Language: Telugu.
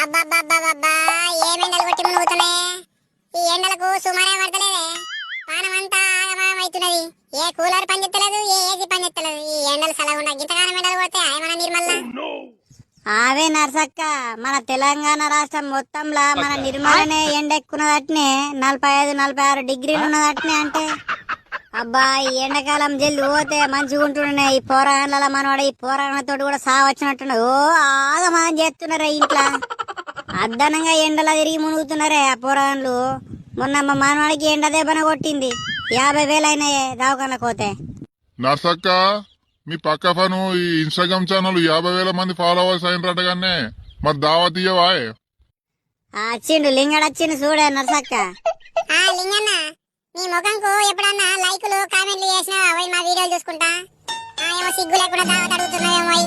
అబ్బబ్బబ్బబ్బబ్బా ఏమెండలు కొట్టి మునుగుతున్నాయి. ఈ ఎండలకు సుమారే పడతలేదే, పానమంతా ఆగమాగమైతున్నది. ఏ కూలర్ పనిచేస్తలేదు, ఏ ఏసీ పనిచేస్తలేదు. ఈ ఎండలు సలగుండా గింతగానం ఎండలు కొడితే ఏమన్నా నిర్మల్లా. అవే నర్సక్క, మన తెలంగాణ రాష్ట్రం మొత్తంలో మన నిర్మలనే ఎండెక్కున్నదట్నే 45-46 డిగ్రీలు ఉన్నదట్నే. అంటే అబ్బా ఈ ఎండాకాలం జల్ది పోతే మంచిగా ఉంటున్నాయి. ఈ పోరాళ్ళ మనవాడు ఈ పోరాళ్ళతో కూడా సావచ్చినట్టున్నాయి. ఓ ఆగమాగం చేస్తున్నారే ఇంట్లో, అద్దనంగా ఎండలా తిరిగి మునుగుతున్నారే ఆ పోరాళ్ళు. మొన్న మా మనవాడికి ఎండ దెబ్బన కొట్టింది, 50,000 అయినాయే దవాఖానకు పోతే. నర్సక్క, మీ పక్క పను ఈ ఇన్స్టాగ్రామ్ ఛానల్ 50,000 మంది ఫాలోవర్స్ అయినట్టుగానే మరి దావత్ ఇయ్యవా? వచ్చిండు లింగడొచ్చిండు చూడే నర్సక్క. లింగన్న, నీ ముఖంకు ఎప్పుడన్నా లైకులు కామెంట్లు చేసినా అవి మా వీడియోలు చూసుకుంటా. ఏమో సిగ్గు లేకుండా దావత్ అడుగుతున్నాయేమో.